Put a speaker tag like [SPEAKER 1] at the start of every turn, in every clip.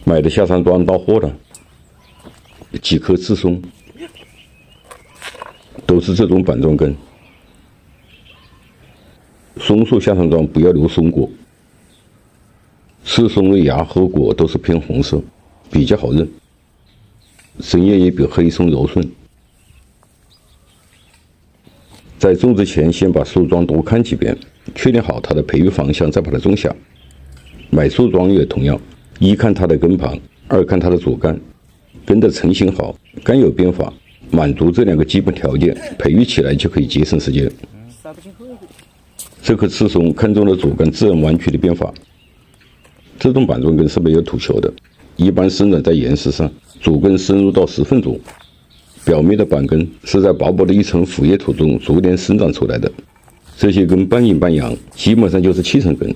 [SPEAKER 1] 买的下山桩到货了，几棵刺松，都是这种板状根。松树下山桩不要留松果，刺松的芽和果都是偏红色，比较好认，针叶也比黑松柔顺。在种之前，先把树桩多看几遍，确定好它的培育方向，再把它种下。买树桩也同样，一看它的根旁，二看它的主干，根的成型好，干有变化，满足这2个基本条件，培育起来就可以节省时间。这棵刺松看中了主干自然弯曲的变化，这种板状根是没有土球的，一般生长在岩石上，主根深入到10分钟，表面的板根是在薄薄的一层腐叶土中逐年生长出来的。这些根半阴半阳，基本上就是气层根。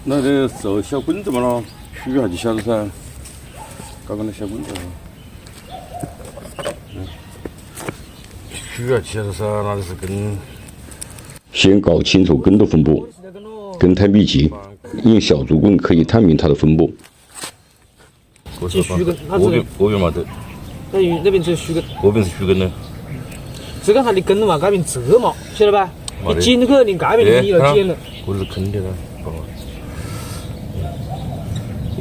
[SPEAKER 2] 那这走小棍子嘛咯，取下就晓得噻。搞个那小棍子，取下就晓得噻，那就是根。
[SPEAKER 1] 先搞清楚根的分布，根太密集，用小竹棍可以探明它的分布。
[SPEAKER 3] 这须根，
[SPEAKER 2] 这边嘛的，
[SPEAKER 3] 那边只有须根，
[SPEAKER 2] 这边是须根呢。
[SPEAKER 3] 这个它的根嘛，这边折嘛，晓得吧？你紧去，你这边你了剪了。
[SPEAKER 2] 这是坑的了，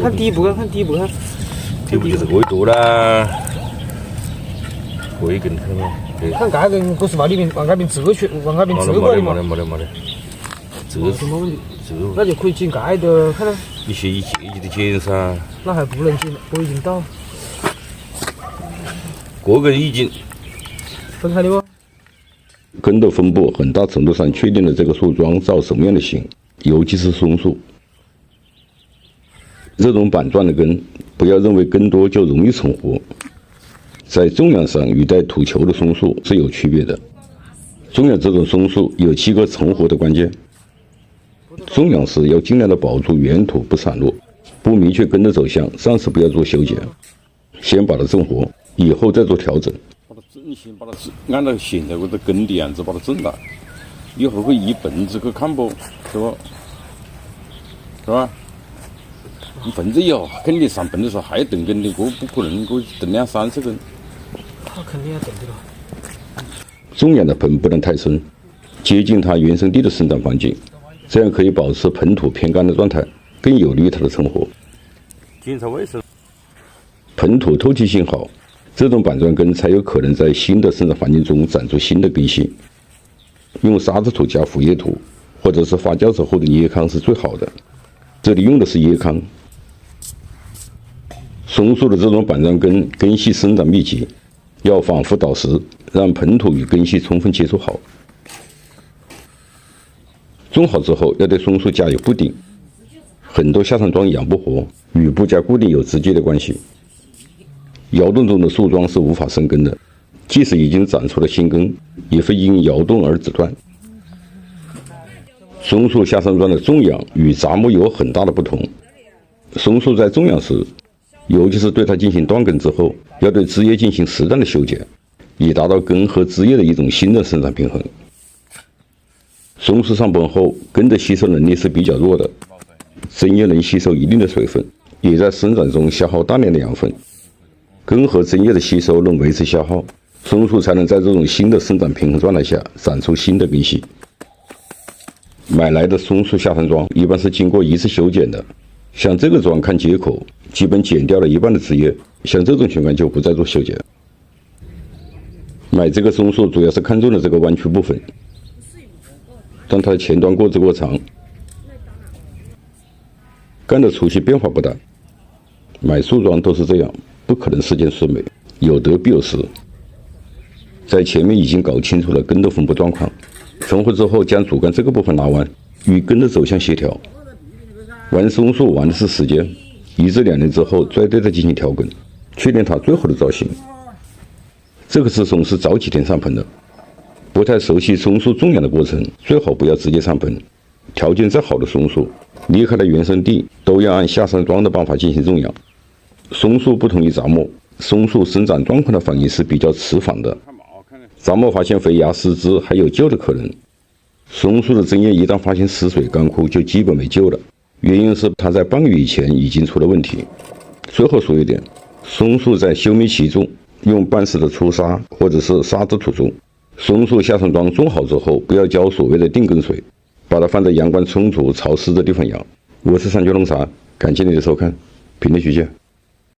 [SPEAKER 3] 看底部，看底部，看。
[SPEAKER 2] 底部就是这一朵啦，这一根看嘛。
[SPEAKER 3] 看这根，不是往里面往这边折去，往这边折过来嘛。
[SPEAKER 2] 没得，
[SPEAKER 3] 折什么问题？那就可以剪盖的，看到。
[SPEAKER 2] 一节一节的剪噻。
[SPEAKER 3] 那还不能剪，我已经到。
[SPEAKER 2] 这根已经
[SPEAKER 3] 分开的不？
[SPEAKER 1] 根的分布很大程度上确定了这个树桩造什么样的型，尤其是松树。这种板状的根，不要认为根多就容易成活，在重量上与带土球的松树是有区别的。重阳这种松树有7个成活的关键。重阳时要尽量的保住原土不散落，不明确根的走向，暂时不要做修剪，先把它正活，以后再做调整。
[SPEAKER 2] 把它整先把它按照现在这个根的样子把它整了，以后可以一盆子去看不，是吧？是吧？一盆子以后肯定上盆的时候还要蹬根的，这不可能，这蹬2、30根。
[SPEAKER 3] 它肯定要蹬的了。
[SPEAKER 1] 重阳的盆不能太深，接近它原生地的生长环境，这样可以保持盆土偏干的状态，更有利于它的成活。
[SPEAKER 2] 检查卫生。
[SPEAKER 1] 盆土透气性好，这种板状根才有可能在新的生长环境中长出新的根系。用沙子土加腐叶土，或者是发酵之后的椰糠是最好的。这里用的是椰糠。松树的这种板状根根系生长密集，要反复捣实，让盆土与根系充分接触好。种好之后要对松树加以固定，很多下山桩养不活，与不加固定有直接的关系。窑洞中的树桩是无法生根的，即使已经长出了新根，也会因窑洞而折断。松树下山桩的种养与杂木有很大的不同。松树在种养时，尤其是对它进行断根之后，要对枝叶进行适当的修剪，以达到根和枝叶的一种新的生长平衡。松树上盆后，根的吸收能力是比较弱的，针叶能吸收一定的水分，也在生长中消耗大量的养分。根和针叶的吸收能维持消耗，松树才能在这种新的生长平衡状态下长出新的根系。买来的松树下山桩一般是经过1次修剪的，像这个桩看接口，基本剪掉了一半的枝叶，像这种情况就不再做修剪。买这个松树主要是看中了这个弯曲部分，但它的前端过直过长，干的粗细变化不大。买树桩都是这样，不可能事件顺美，有得必有失。在前面已经搞清楚了根的分布状况，成活之后将主干这个部分拉弯，与根的走向协调。玩松树玩的是时间，1至2年之后再对它进行调根，确定它最后的造型。这个刺松是早几天上盆的，不太熟悉松树种养的过程，最好不要直接上盆。条件再好的松树，离开了原生地，都要按下山桩的办法进行种养。松树不同于杂木，松树生长状况的反应是比较迟缓的。杂木发现肥芽失枝还有救的可能，松树的针叶一旦发现死水干枯就基本没救了。原因是它在半个月以前已经出了问题。最后说一点，松树在休眠期中用半湿的粗沙或者是沙子土种。松树下生桩种好之后，不要浇所谓的定根水，把它放在阳光充足、潮湿的地方养。我是三九农茶，感谢你的收看，评论区见。